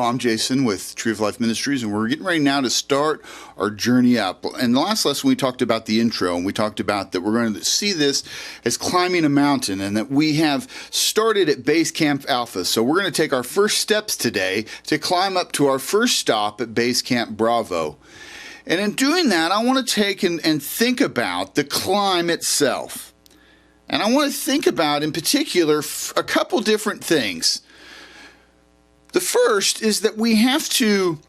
I'm Jason with Tree of Life Ministries, and we're getting ready now to start our journey up. And the last lesson we talked about the intro, and we talked about that we're going to see this as climbing a mountain, and that we have started at Base Camp Alpha. So we're going to take our first steps today to climb up to our first stop at Base Camp Bravo. And in doing that, I want to take and think about the climb itself. And I want to think about, in particular, a couple different things. The first is that we have to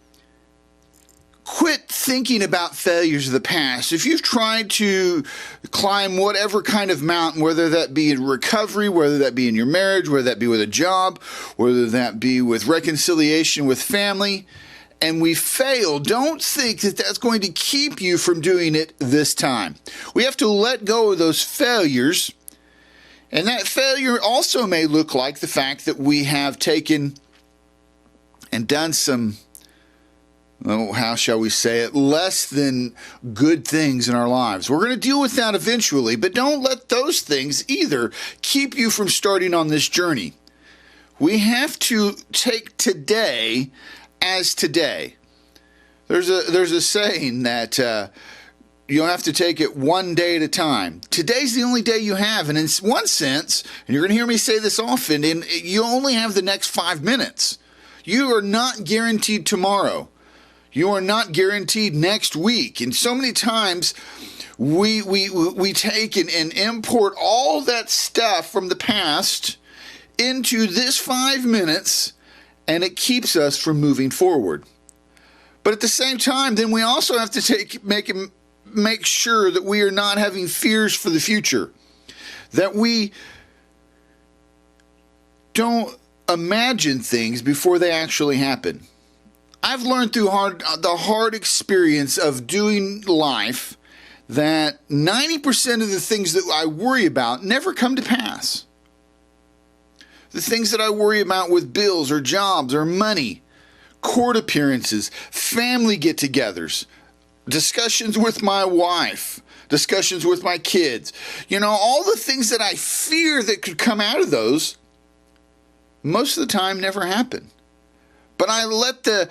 quit thinking about failures of the past. If you've tried to climb whatever kind of mountain, whether that be in recovery, whether that be in your marriage, whether that be with a job, whether that be with reconciliation with family, and we fail, don't think that that's going to keep you from doing it this time. We have to let go of those failures, and that failure also may look like the fact that we have taken and done some, how shall we say it, less than good things in our lives. We're going to deal with that eventually, but don't let those things either keep you from starting on this journey. We have to take today as today. There's a saying that you'll have to take it one day at a time. Today's the only day you have, and in one sense, and you're going to hear me say this often, and you only have the next 5 minutes. You are not guaranteed tomorrow. You are not guaranteed next week. And so many times we take and import all that stuff from the past into this 5 minutes, and it keeps us from moving forward. But at the same time, then we also have to make sure that we are not having fears for the future, that we don't imagine things before they actually happen. I've learned through the hard experience of doing life that 90% of the things that I worry about never come to pass. The things that I worry about with bills or jobs or money, court appearances, family get-togethers, discussions with my wife, discussions with my kids, all the things that I fear that could come out of those, most of the time never happen. But I let the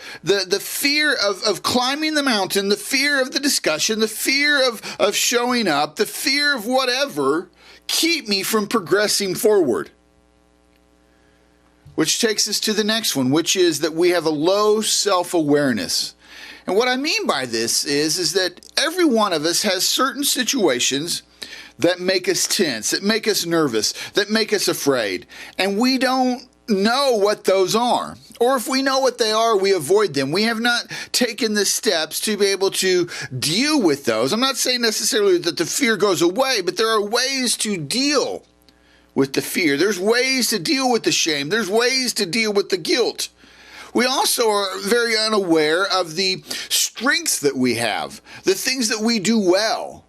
fear of climbing the mountain, the fear of the discussion, the fear of showing up, the fear of whatever, keep me from progressing forward. Which takes us to the next one, which is that we have a low self-awareness. And what I mean by this is that every one of us has certain situations that make us tense, that make us nervous, that make us afraid. And we don't know what those are. Or if we know what they are, we avoid them. We have not taken the steps to be able to deal with those. I'm not saying necessarily that the fear goes away, but there are ways to deal with the fear. There's ways to deal with the shame. There's ways to deal with the guilt. We also are very unaware of the strengths that we have, the things that we do well,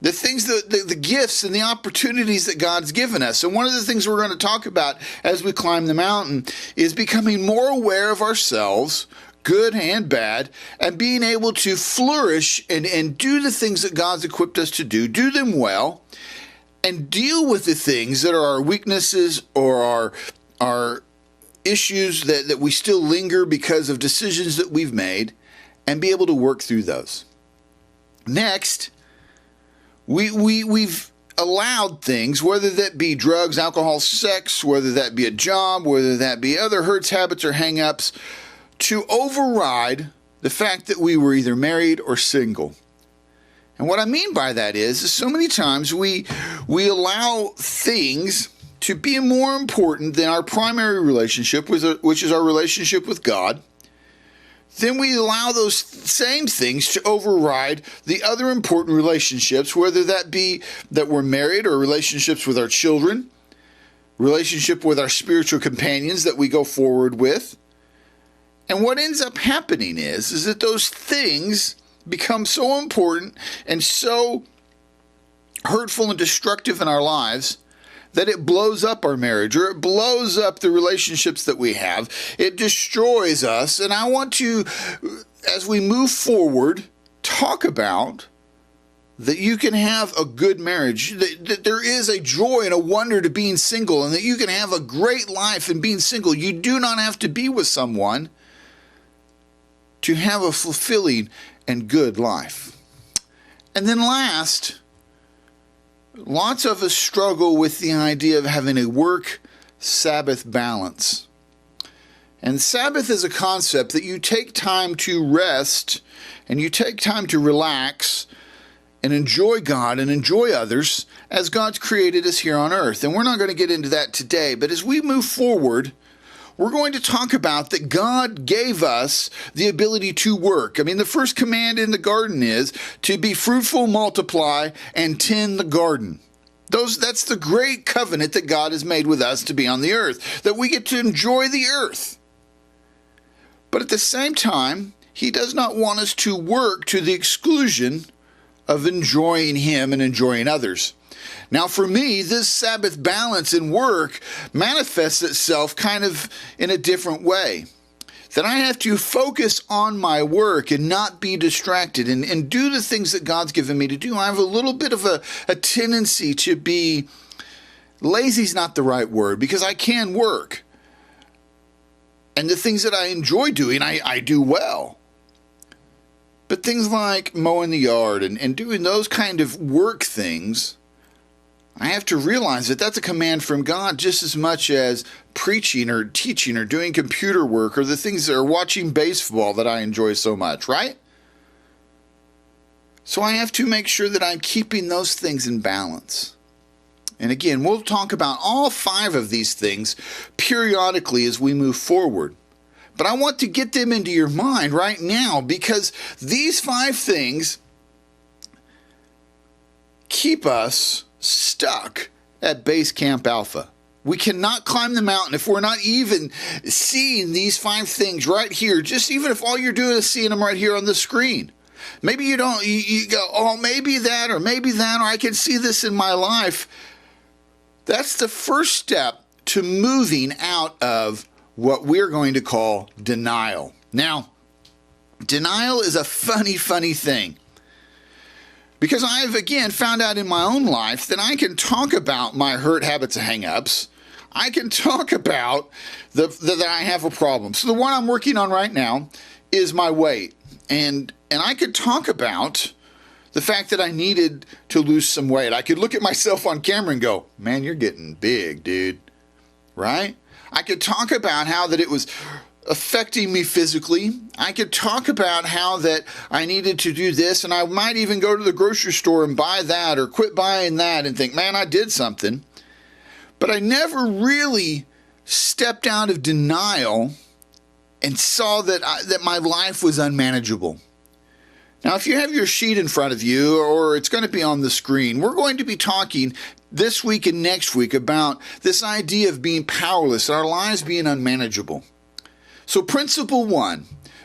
the things that the gifts and the opportunities that God's given us. And one of the things we're going to talk about as we climb the mountain is becoming more aware of ourselves, good and bad, and being able to flourish and do the things that God's equipped us to do them well, and deal with the things that are our weaknesses or our issues that we still linger because of decisions that we've made, and be able to work through those. Next, we've allowed things, whether that be drugs, alcohol, sex, whether that be a job, whether that be other hurts, habits, or hang-ups, to override the fact that we were either married or single. And what I mean by that is so many times we allow things to be more important than our primary relationship, which is our relationship with God. Then we allow those same things to override the other important relationships, whether that be that we're married or relationships with our children, relationship with our spiritual companions that we go forward with. And what ends up happening is that those things become so important and so hurtful and destructive in our lives that it blows up our marriage, or it blows up the relationships that we have. It destroys us. And I want to, as we move forward, talk about that you can have a good marriage, that there is a joy and a wonder to being single, and that you can have a great life in being single. You do not have to be with someone to have a fulfilling and good life. And then last, lots of us struggle with the idea of having a work-Sabbath balance. And Sabbath is a concept that you take time to rest and you take time to relax and enjoy God and enjoy others as God's created us here on earth. And we're not going to get into that today, but as we move forward, we're going to talk about that God gave us the ability to work. I mean, the first command in the garden is to be fruitful, multiply, and tend the garden. That's the great covenant that God has made with us to be on the earth, that we get to enjoy the earth. But at the same time, He does not want us to work to the exclusion of enjoying Him and enjoying others. Now, for me, this Sabbath balance in work manifests itself kind of in a different way. That I have to focus on my work and not be distracted and do the things that God's given me to do. I have a little bit of a tendency to be, lazy is not the right word, because I can work. And the things that I enjoy doing, I do well. But things like mowing the yard and doing those kind of work things, I have to realize that that's a command from God just as much as preaching or teaching or doing computer work or the things that are watching baseball that I enjoy so much, right? So I have to make sure that I'm keeping those things in balance. And again, we'll talk about all 5 of these things periodically as we move forward. But I want to get them into your mind right now because these 5 things keep us stuck at Base Camp Alpha. We cannot climb the mountain if we're not even seeing these 5 things right here, just even if all you're doing is seeing them right here on the screen. Maybe you don't, you go, oh, maybe that, or I can see this in my life. That's the first step to moving out of what we're going to call denial. Now, denial is a funny thing. Because I've, again, found out in my own life that I can talk about my hurt habits and hang-ups. I can talk about that I have a problem. So the one I'm working on right now is my weight. And I could talk about the fact that I needed to lose some weight. I could look at myself on camera and go, man, you're getting big, dude. Right? I could talk about how that it was affecting me physically. I could talk about how that I needed to do this, and I might even go to the grocery store and buy that or quit buying that and think, man, I did something. But I never really stepped out of denial and saw that my life was unmanageable. Now, if you have your sheet in front of you, or it's going to be on the screen, we're going to be talking this week and next week about this idea of being powerless and our lives being unmanageable. So principle 1,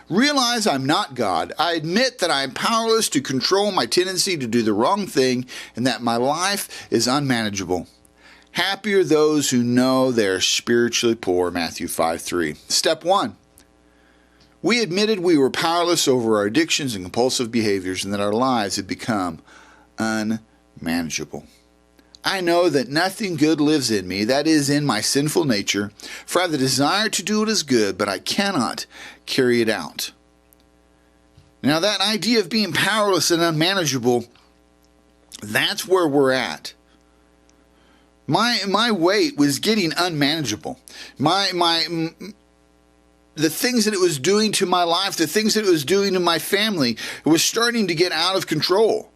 realize I'm not God. I admit that I am powerless to control my tendency to do the wrong thing and that my life is unmanageable. Happy are those who know they are spiritually poor, Matthew 5:3. Step 1, we admitted we were powerless over our addictions and compulsive behaviors and that our lives had become unmanageable. I know that nothing good lives in me, that is, in my sinful nature, for I have the desire to do what is good, but I cannot carry it out. Now, that idea of being powerless and unmanageable, that's where we're at. My weight was getting unmanageable. The things that it was doing to my life, the things that it was doing to my family, it was starting to get out of control.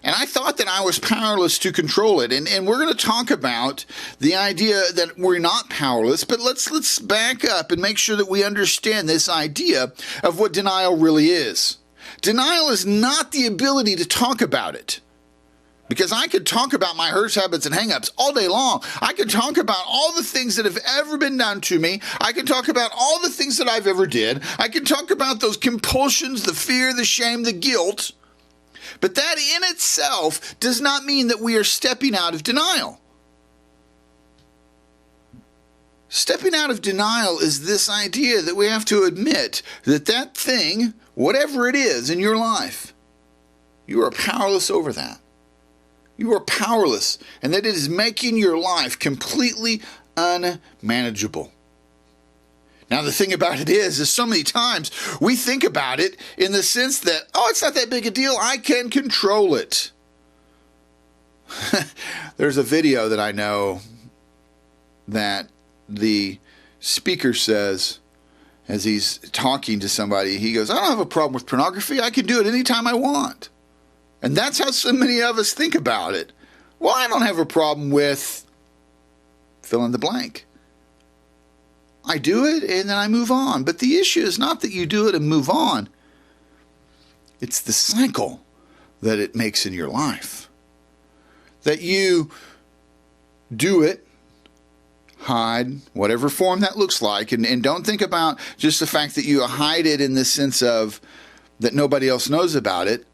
And I thought that I was powerless to control it. And we're going to talk about the idea that we're not powerless, but let's back up and make sure that we understand this idea of what denial really is. Denial is not the ability to talk about it. Because I could talk about my hurts, habits, and hang-ups all day long. I could talk about all the things that have ever been done to me. I could talk about all the things that I've ever did. I could talk about those compulsions, the fear, the shame, the guilt. But that in itself does not mean that we are stepping out of denial. Stepping out of denial is this idea that we have to admit that that thing, whatever it is in your life, you are powerless over that. You are powerless, and that it is making your life completely unmanageable. Now, the thing about it is so many times we think about it in the sense that, oh, it's not that big a deal. I can control it. There's a video that I know that the speaker says, as he's talking to somebody, he goes, I don't have a problem with pornography. I can do it anytime I want. And that's how so many of us think about it. Well, I don't have a problem with fill in the blank. I do it and then I move on. But the issue is not that you do it and move on. It's the cycle that it makes in your life. That you do it, hide, whatever form that looks like, and don't think about just the fact that you hide it in the sense of that nobody else knows about it.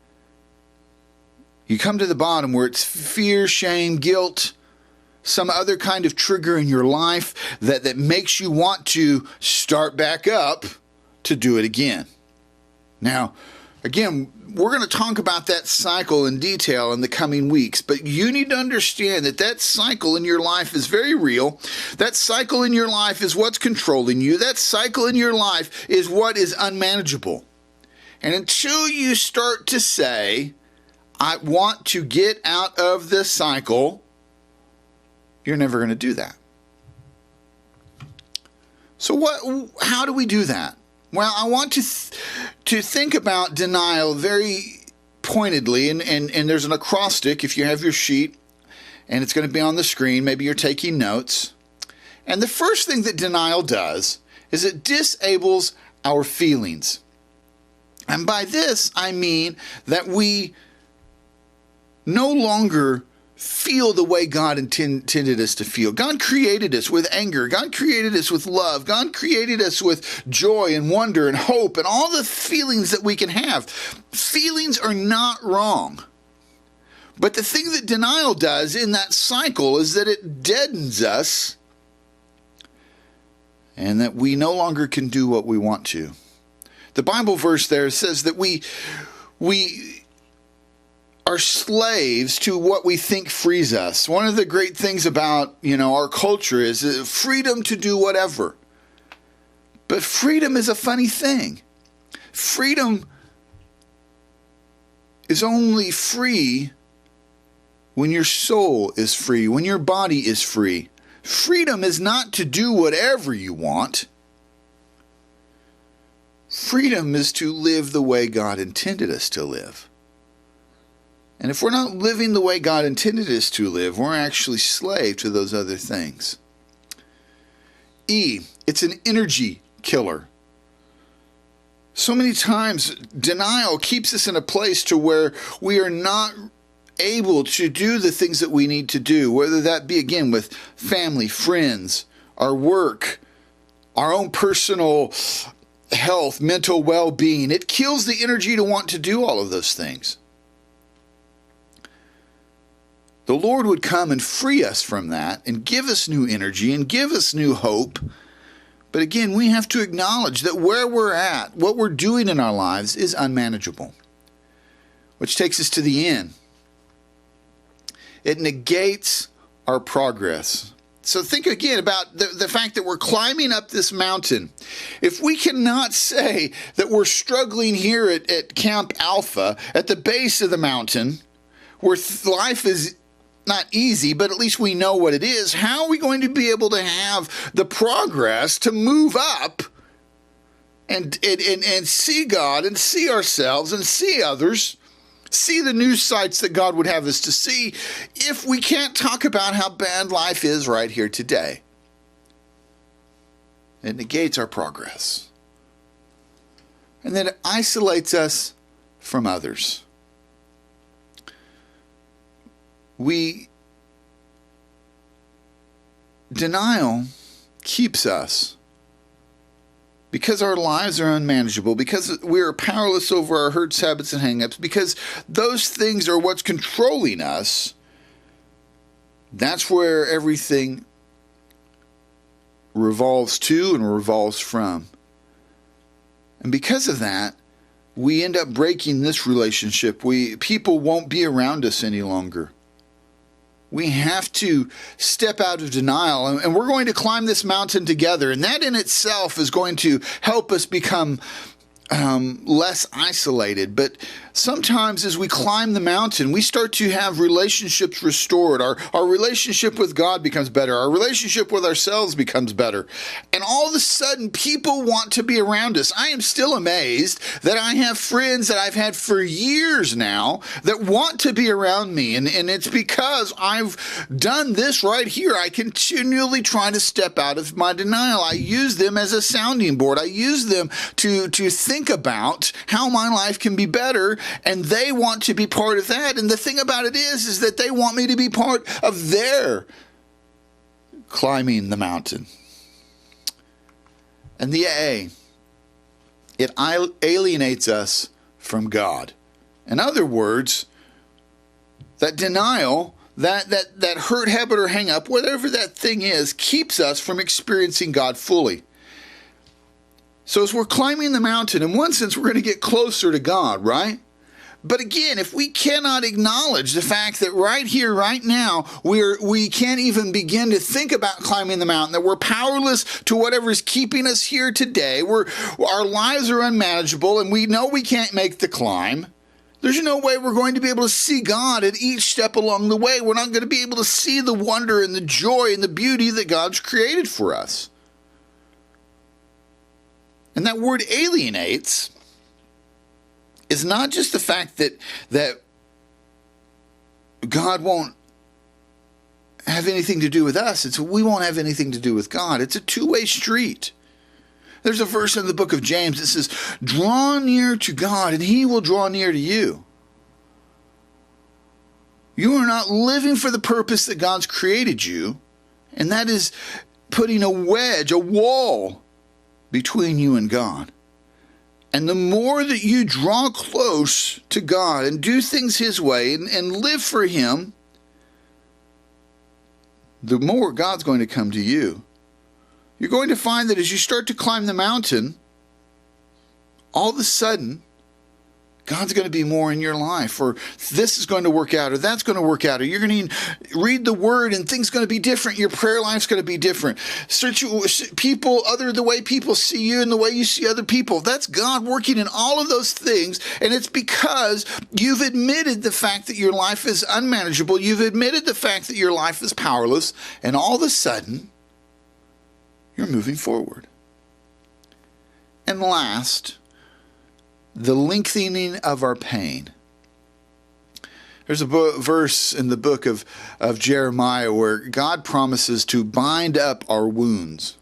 You come to the bottom where it's fear, shame, guilt, some other kind of trigger in your life that makes you want to start back up to do it again. Now, again, we're going to talk about that cycle in detail in the coming weeks, but you need to understand that that cycle in your life is very real. That cycle in your life is what's controlling you. That cycle in your life is what is unmanageable. And until you start to say, I want to get out of this cycle, you're never going to do that. So how do we do that? Well, I want to think about denial very pointedly, and there's an acrostic if you have your sheet, and it's going to be on the screen. Maybe you're taking notes. And the first thing that denial does is it disables our feelings. And by this, I mean that we no longer feel the way God intended us to feel. God created us with anger. God created us with love. God created us with joy and wonder and hope and all the feelings that we can have. Feelings are not wrong. But the thing that denial does in that cycle is that it deadens us and that we no longer can do what we want to. The Bible verse there says that we are slaves to what we think frees us. One of the great things about, our culture is freedom to do whatever. But freedom is a funny thing. Freedom is only free when your soul is free, when your body is free. Freedom is not to do whatever you want. Freedom is to live the way God intended us to live. And if we're not living the way God intended us to live, we're actually slave to those other things. It's an energy killer. So many times, denial keeps us in a place to where we are not able to do the things that we need to do, whether that be, again, with family, friends, our work, our own personal health, mental well-being. It kills the energy to want to do all of those things. The Lord would come and free us from that and give us new energy and give us new hope. But again, we have to acknowledge that where we're at, what we're doing in our lives is unmanageable. Which takes us to the end. It negates our progress. So think again about the fact that we're climbing up this mountain. If we cannot say that we're struggling here at Camp Alpha, at the base of the mountain, where life is not easy, but at least we know what it is, how are we going to be able to have the progress to move up and see God and see ourselves and see others, see the new sights that God would have us to see, if we can't talk about how bad life is right here today? It negates our progress. And then it isolates us from others. Denial keeps us, because our lives are unmanageable, because we are powerless over our hurts, habits, and hang-ups, because those things are what's controlling us. That's where everything revolves to and revolves from. And because of that, we end up breaking this relationship. People won't be around us any longer. We have to step out of denial, and we're going to climb this mountain together. And that in itself is going to help us become less isolated. But sometimes as we climb the mountain, we start to have relationships restored. Our relationship with God becomes better. Our relationship with ourselves becomes better. And all of a sudden, people want to be around us. I am still amazed that I have friends that I've had for years now that want to be around me. And it's because I've done this right here. I continually try to step out of my denial. I use them as a sounding board. I use them to think about how my life can be better, and they want to be part of that. And the thing about it is that they want me to be part of their climbing the mountain. And the A, it alienates us from God. In other words, that denial, that hurt, habit, or hang up, whatever that thing is, keeps us from experiencing God fully. So as we're climbing the mountain, in one sense, we're going to get closer to God, right? But again, if we cannot acknowledge the fact that right here, right now, we can't even begin to think about climbing the mountain, that we're powerless to whatever is keeping us here today, our lives are unmanageable, and we know we can't make the climb, there's no way we're going to be able to see God at each step along the way. We're not going to be able to see the wonder and the joy and the beauty that God's created for us. And that word alienates is not just the fact that God won't have anything to do with us. It's we won't have anything to do with God. It's a two-way street. There's a verse in the book of James that says, draw near to God and he will draw near to you. You are not living for the purpose that God's created you, and that is putting a wedge, a wall between you and God. And the more that you draw close to God and do things his way and live for him, the more God's going to come to you. You're going to find that as you start to climb the mountain, all of a sudden, God's going to be more in your life, or this is going to work out, or that's going to work out, or you're going to read the word and things going to be different. Your prayer life's going to be different. The way people see you and the way you see other people. That's God working in all of those things, and it's because you've admitted the fact that your life is unmanageable. You've admitted the fact that your life is powerless, and all of a sudden, you're moving forward. And last, the lengthening of our pain. There's a verse in the book of Jeremiah where God promises to bind up our wounds.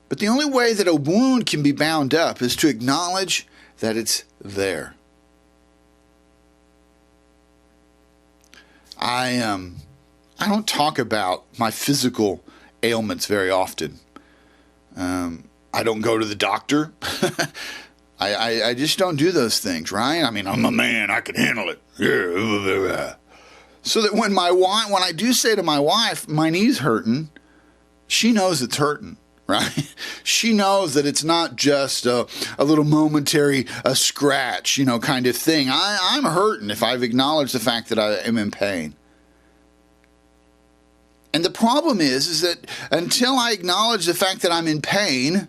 But the only way that a wound can be bound up is to acknowledge that it's there. I don't talk about my physical ailments very often. I don't go to the doctor. I just don't do those things, right? I mean, I'm a man. I can handle it. Yeah. So that when I do say to my wife, my knee's hurting, she knows it's hurting, right? She knows that it's not just a little momentary scratch, kind of thing. I'm hurting if I've acknowledged the fact that I am in pain. And the problem is that until I acknowledge the fact that I'm in pain,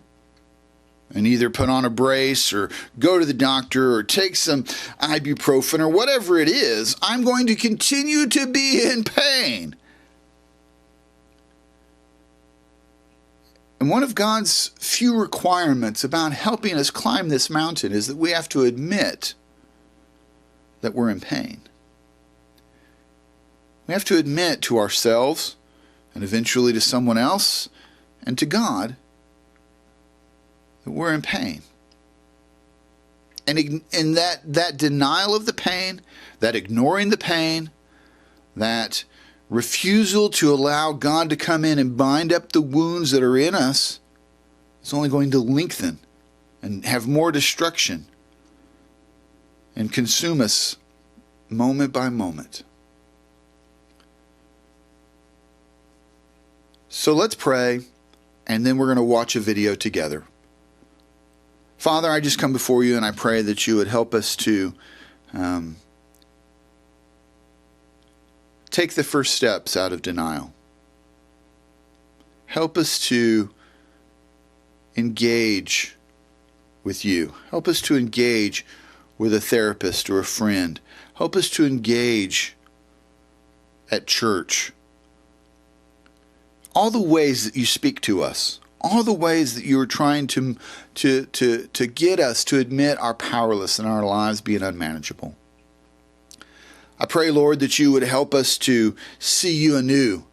and either put on a brace or go to the doctor or take some ibuprofen or whatever it is, I'm going to continue to be in pain. And one of God's few requirements about helping us climb this mountain is that we have to admit that we're in pain. We have to admit to ourselves and eventually to someone else and to God that we're in pain. And that denial of the pain, that ignoring the pain, that refusal to allow God to come in and bind up the wounds that are in us is only going to lengthen and have more destruction and consume us moment by moment. So let's pray, and then we're going to watch a video together. Father, I just come before you and I pray that you would help us to take the first steps out of denial. Help us to engage with you. Help us to engage with a therapist or a friend. Help us to engage at church. All the ways that you speak to us, all the ways that you are trying to get us to admit our powerlessness and our lives being unmanageable. I pray, Lord, that you would help us to see you anew.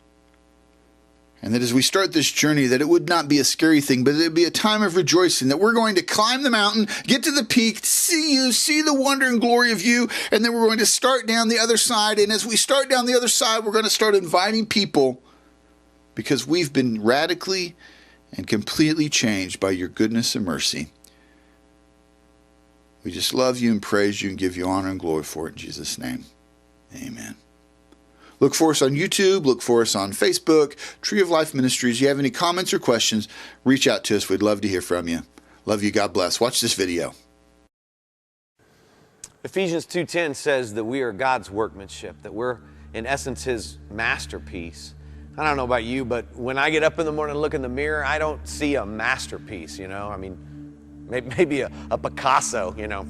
And that as we start this journey, that it would not be a scary thing, but it would be a time of rejoicing, that we're going to climb the mountain, get to the peak, see you, see the wonder and glory of you, and then we're going to start down the other side. And as we start down the other side, we're going to start inviting people, because we've been radically and completely changed by your goodness and mercy. We just love you and praise you and give you honor and glory for it in Jesus' name. Amen. Look for us on YouTube. Look for us on Facebook, Tree of Life Ministries. If you have any comments or questions, reach out to us. We'd love to hear from you. Love you. God bless. Watch this video. Ephesians 2:10 says that we are God's workmanship, that we're, in essence, His masterpiece. I don't know about you, but when I get up in the morning and look in the mirror, I don't see a masterpiece, you know? I mean, maybe a Picasso, you know?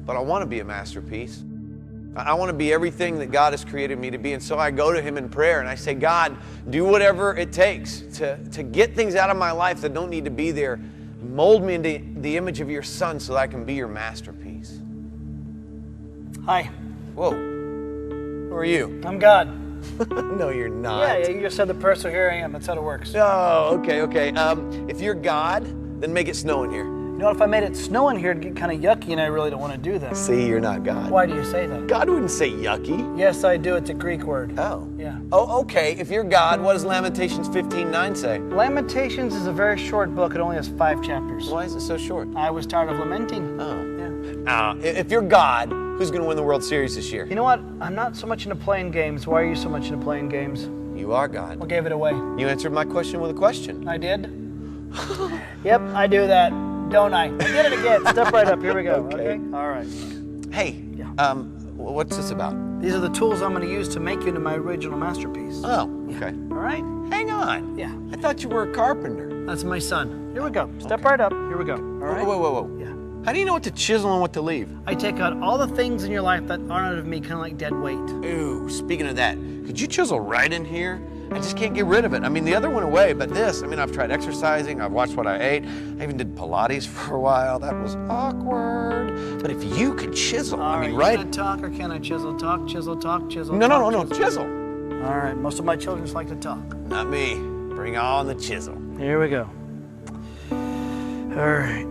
But I want to be a masterpiece. I want to be everything that God has created me to be. And so I go to Him in prayer and I say, God, do whatever it takes to get things out of my life that don't need to be there. Mold me into the image of your Son so that I can be your masterpiece. Hi. Whoa. Who are you? I'm God. No, you're not. Yeah, you just said the person, here I am. That's how it works. Oh, okay. If you're God, then make it snow in here. You know, if I made it snow in here, it'd get kind of yucky, and I really don't want to do that. See, you're not God. Why do you say that? God wouldn't say yucky. Yes, I do. It's a Greek word. Oh. Yeah. Oh, okay. If you're God, what does Lamentations 15:9 say? Lamentations is a very short book. It only has 5 chapters. Why is it so short? I was tired of lamenting. Oh. Yeah. If you're God, who's going to win the World Series this year? You know what? I'm not so much into playing games. Why are you so much into playing games? You are God. What gave it away? You answered my question with a question. I did? Yep, I do that. Don't I? I did it again. Step right up. Here we go. Okay. All right. Hey, Yeah. what's this about? These are the tools I'm going to use to make you into my original masterpiece. Oh, okay. All right? Hang on. Yeah. I thought you were a carpenter. That's my son. Here we go. Step Okay. right up. Here we go. All right? Whoa. Yeah. How do you know what to chisel and what to leave? I take out all the things in your life that aren't out of me, kind of like dead weight. Ooh, speaking of that, could you chisel right in here? I just can't get rid of it. I mean, the other went away, but this, I've tried exercising, I've watched what I ate, I even did Pilates for a while. That was awkward. But if you could chisel, right? Can I talk or can I chisel? Talk, chisel, talk, chisel. No, talk, chisel. All right, most of my children just like to talk. Not me. Bring on the chisel. Here we go. All right.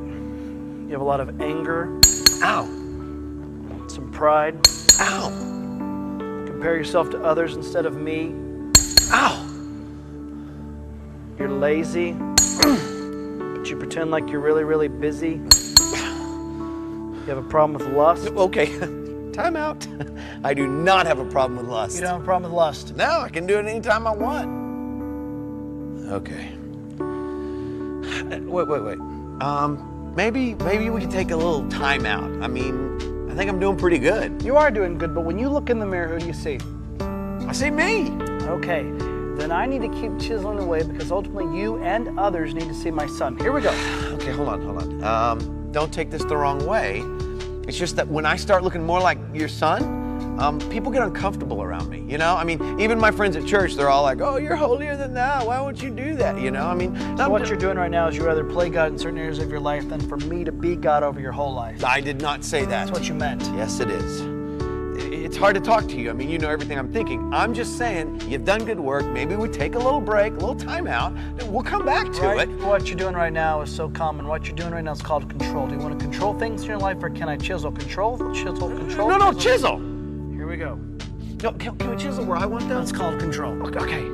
You have a lot of anger. Ow. Some pride. Ow. Compare yourself to others instead of me. Ow. You're lazy, but you pretend like you're really, really busy. You have a problem with lust. Okay. Time out. I do not have a problem with lust. You don't have a problem with lust. No, I can do it anytime I want. Okay. Wait. Maybe we could take a little time out. I think I'm doing pretty good. You are doing good, but when you look in the mirror, who do you see? I see me. Okay, then I need to keep chiseling away because ultimately you and others need to see my son. Here we go. Okay, hold on. Don't take this the wrong way. It's just that when I start looking more like your son, people get uncomfortable around me, you know? Even my friends at church, they're all like, oh, you're holier than thou. Why won't you do that, you know? So what you're doing right now is you rather play God in certain areas of your life than for me to be God over your whole life. I did not say that. That's what you meant. Yes, it is. It's hard to talk to you. You know everything I'm thinking. I'm just saying, you've done good work. Maybe we take a little break, a little time out, and we'll come back to it. What you're doing right now is so common. What you're doing right now is called control. Do you want to control things in your life, or can I chisel? Control? No, chisel. Here we go. No, can we chisel where I want them? That's called control. Okay.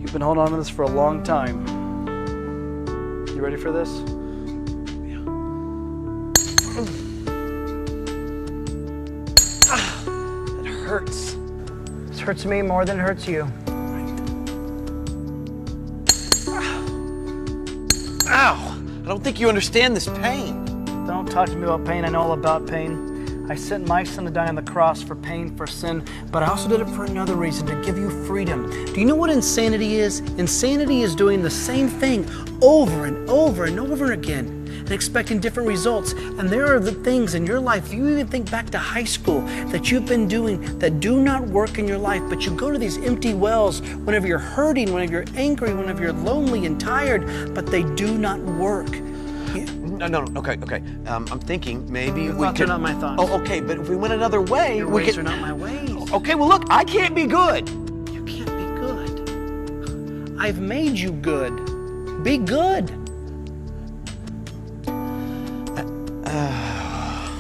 You've been holding on to this for a long time. You ready for this? It hurts. This hurts me more than it hurts you. Ow! I don't think you understand this pain. Don't talk to me about pain. I know all about pain. I sent my son to die on the cross for pain, for sin, but I also did it for another reason, to give you freedom. Do you know what insanity is? Insanity is doing the same thing over and over and over again and expecting different results. And there are the things in your life, if you even think back to high school, that you've been doing that do not work in your life, but you go to these empty wells whenever you're hurting, whenever you're angry, whenever you're lonely and tired, but they do not work. No, okay. I'm thinking maybe Your we thoughts could... are not my thoughts. Oh, okay, but if we went another way, Your we ways could... are not my ways. Okay, well, look, I can't be good. You can't be good. I've made you good. Be good.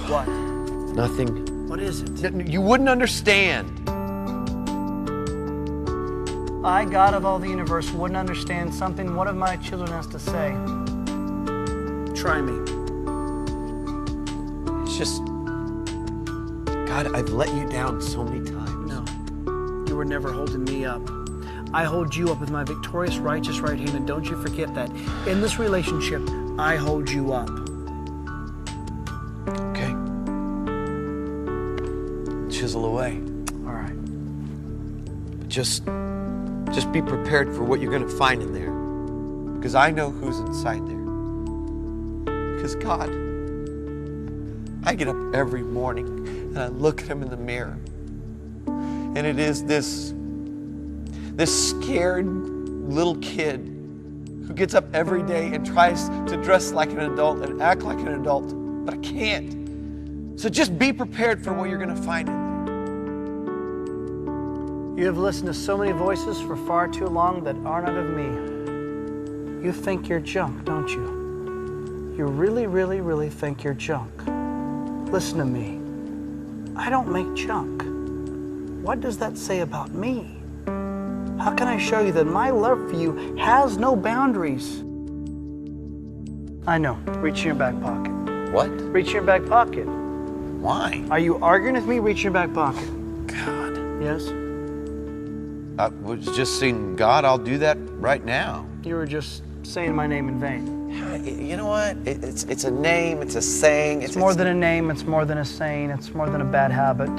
What? Nothing. What is it? You wouldn't understand. I, God of all the universe, wouldn't understand something one of my children has to say. Try me. It's just... God, I've let you down so many times. No. You were never holding me up. I hold you up with my victorious, righteous right hand, and don't you forget that. In this relationship, I hold you up. Okay. Chisel away. All right. But just be prepared for what you're going to find in there. Because I know who's inside there. Because God, I get up every morning and I look at him in the mirror. And it is this scared little kid who gets up every day and tries to dress like an adult and act like an adult, but I can't. So just be prepared for what you're going to find in there. You have listened to so many voices for far too long that are not of me. You think you're junk, don't you? You really, really, really think you're junk. Listen to me. I don't make junk. What does that say about me? How can I show you that my love for you has no boundaries? I know. Reach in your back pocket. What? Reach in your back pocket. Why? Are you arguing with me? Reach in your back pocket. God. Yes? I was just saying, God, I'll do that right now. You were just saying my name in vain. You know what? It's a name, it's a saying. It's more than a name, it's more than a saying, it's more than a bad habit.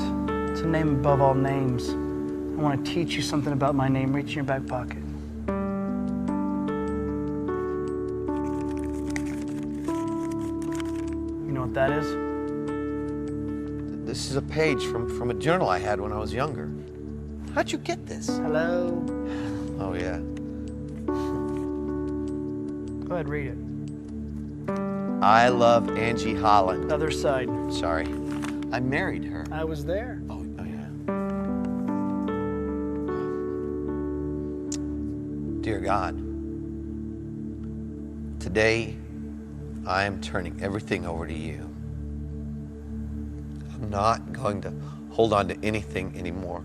It's a name above all names. I want to teach you something about my name. Reach in your back pocket. You know what that is? This is a page from a journal I had when I was younger. How'd you get this? Hello? Oh, yeah. Go ahead, read it. I love Angie Holland. Other side. Sorry. I married her. I was there. Oh, yeah. Dear God, today I am turning everything over to you. I'm not going to hold on to anything anymore.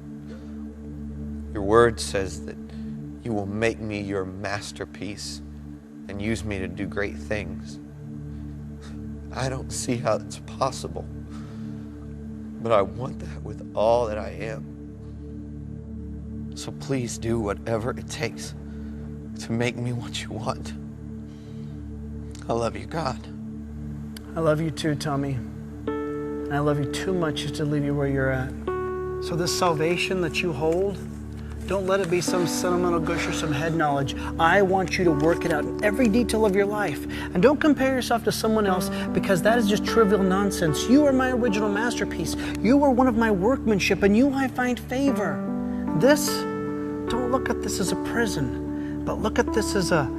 Your word says that you will make me your masterpiece and use me to do great things. I don't see how it's possible, but I want that with all that I am. So please do whatever it takes to make me what you want. I love you, God. I love you too, Tommy. And I love you too much just to leave you where you're at. So this salvation that you hold, don't let it be some sentimental gush or some head knowledge. I want you to work it out in every detail of your life. And don't compare yourself to someone else, because that is just trivial nonsense. You are my original masterpiece. You are one of my workmanship, and you I find favor. Don't look at this as a prison, but look at this as a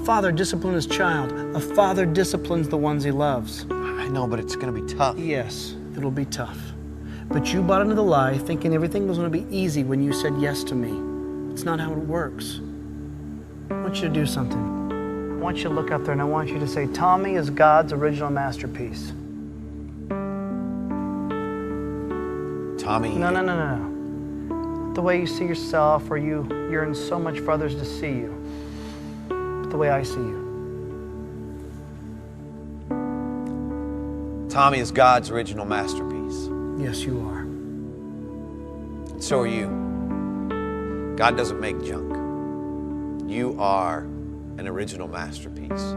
father disciplines his child. A father disciplines the ones he loves. I know, but it's going to be tough. Yes, it'll be tough. But you bought into the lie thinking everything was going to be easy when you said yes to me. It's not how it works. I want you to do something. I want you to look up there and I want you to say, Tommy is God's original masterpiece. Tommy. No. The way you see yourself, or you yearn so much for others to see you. But the way I see you. Tommy is God's original masterpiece. Yes, you are. So are you. God doesn't make junk. You are an original masterpiece.